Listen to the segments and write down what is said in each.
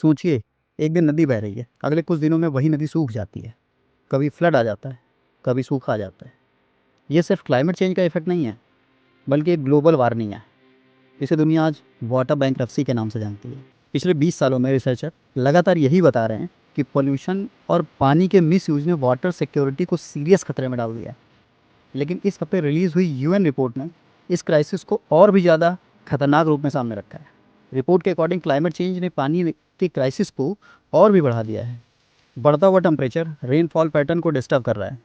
सोचिए, एक दिन नदी बह रही है, अगले कुछ दिनों में वही नदी सूख जाती है। कभी फ्लड आ जाता है, कभी सूखा आ जाता है। ये सिर्फ क्लाइमेट चेंज का इफेक्ट नहीं है, बल्कि एक ग्लोबल वार्मिंग है। इसे दुनिया आज वाटर बैंक्रप्सी के नाम से जानती है। पिछले 20 सालों में रिसर्चर लगातार यही बता रहे हैं कि पोल्यूशन और पानी के मिसयूज ने वाटर सिक्योरिटी को सीरियस खतरे में डाल दिया है। लेकिन इस हफ्ते रिलीज हुई यूएन रिपोर्ट ने इस क्राइसिस को और भी ज़्यादा खतरनाक रूप में सामने रखा है। रिपोर्ट के अकॉर्डिंग क्लाइमेट चेंज ने पानी की क्राइसिस को और भी बढ़ा दिया है। बढ़ता हुआ टेम्परेचर रेनफॉल पैटर्न को डिस्टर्ब कर रहा है,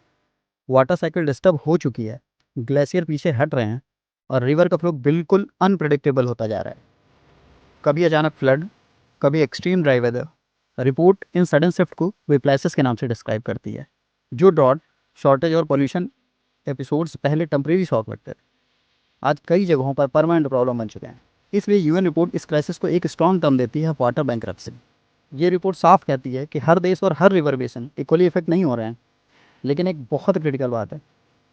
वाटर साइकिल डिस्टर्ब हो चुकी है, ग्लेशियर पीछे हट रहे हैं और रिवर का फ्लो बिल्कुल अनप्रेडिक्टेबल होता जा रहा है। कभी अचानक फ्लड, कभी extreme dry weather. Report in sudden shift को रिप्लेसेस के नाम से डिस्क्राइब करती है। जो ड्रॉट, शॉर्टेज और पॉल्यूशन एपिसोड्स पहले टेम्परेरी शॉक लगते थे, आज कई जगहों पर परमानेंट प्रॉब्लम बन चुके हैं। इसलिए यूएन रिपोर्ट इस क्राइसिस को एक स्ट्रॉन्ग टर्म देती है, वाटर बैंक्रप्सी। ये रिपोर्ट साफ कहती है कि हर देश और हर रिवर बेसिन इक्वली इफेक्ट नहीं हो रहे हैं। लेकिन एक बहुत क्रिटिकल बात है,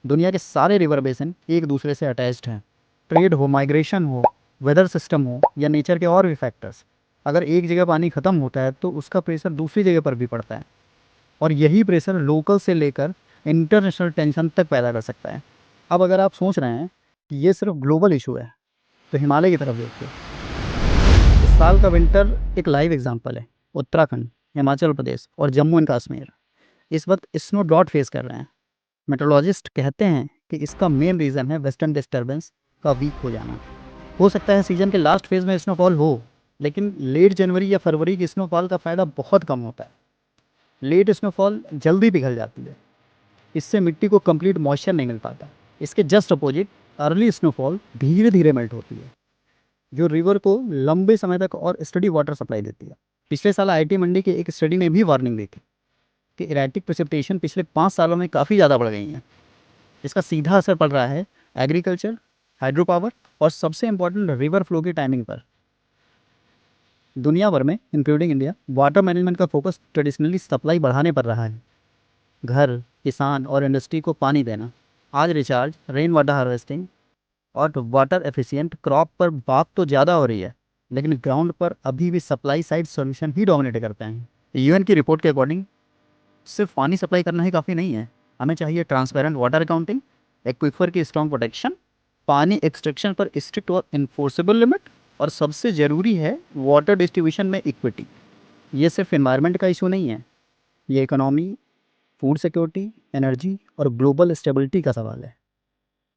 दुनिया के सारे रिवर बेसिन एक दूसरे से अटैच्ड हैं। ट्रेड हो, माइग्रेशन हो, वेदर सिस्टम हो या नेचर के और भी फैक्टर्स, अगर एक जगह पानी खत्म होता है तो उसका प्रेशर दूसरी जगह पर भी पड़ता है। और यही प्रेशर लोकल से लेकर इंटरनेशनल टेंशन तक पैदा कर सकता है। अब अगर आप सोच रहे हैं कि ये सिर्फ ग्लोबल इशू है, तो हिमालय की तरफ देखिए। इस साल का विंटर एक लाइव एग्जाम्पल है। उत्तराखंड, हिमाचल प्रदेश और जम्मू एंड कश्मीर इस वक्त स्नो ड्रॉट फेस कर रहे हैं। मेट्रोलॉजिस्ट कहते हैं कि इसका मेन रीज़न है वेस्टर्न डिस्टर्बेंस का वीक हो जाना। हो सकता है सीजन के लास्ट फेज में स्नोफॉल हो, लेकिन लेट जनवरी या फरवरी की स्नोफॉल का फ़ायदा बहुत कम होता है। लेट स्नोफॉल जल्दी पिघल जाती है, इससे मिट्टी को कंप्लीट मॉइस्चर नहीं मिल पाता। इसके जस्ट अपोजिट अर्ली स्नोफॉल धीरे धीरे मेल्ट होती है, जो रिवर को लंबे समय तक और स्टडी वाटर सप्लाई देती है। पिछले साल आईआईटी मंडी के एक स्टडी ने भी वार्निंग दी थी कि इरेटिक प्रेसिपिटेशन पिछले 5 सालों में काफ़ी ज़्यादा बढ़ गई है। इसका सीधा असर पड़ रहा है एग्रीकल्चर, हाइड्रो पावर और सबसे इंपॉर्टेंट रिवर फ्लो की टाइमिंग पर। दुनिया भर में इंक्लूडिंग इंडिया, वाटर मैनेजमेंट का फोकस ट्रेडिशनली सप्लाई बढ़ाने पर रहा है। घर, किसान और इंडस्ट्री को पानी देना। आज रिचार्ज, रेन वाटर हार्वेस्टिंग और वाटर एफिशिएंट क्रॉप पर बात तो ज़्यादा हो रही है, लेकिन ग्राउंड पर अभी भी सप्लाई साइड सॉल्यूशन ही डोमिनेट करते हैं। यूएन की रिपोर्ट के अकॉर्डिंग सिर्फ पानी सप्लाई करना ही काफ़ी नहीं है, हमें चाहिए ट्रांसपेरेंट वाटर अकाउंटिंग, एक्विफर की स्ट्रॉन्ग प्रोटेक्शन, पानी एक्सट्रैक्शन पर स्ट्रिक्ट और इन्फोर्सेबल लिमिट, और सबसे ज़रूरी है वाटर डिस्ट्रीब्यूशन में इक्विटी। ये सिर्फ इन्वायरमेंट का इशू नहीं है, ये इकोनॉमी, फूड सिक्योरिटी, एनर्जी और ग्लोबल स्टेबिलिटी का सवाल है।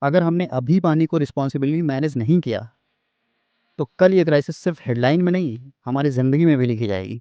अगर हमने अभी पानी को रिस्पॉन्सिबली मैनेज नहीं किया, तो कल ये क्राइसिस सिर्फ हेडलाइन में नहीं, हमारी ज़िंदगी में भी लिखी जाएगी।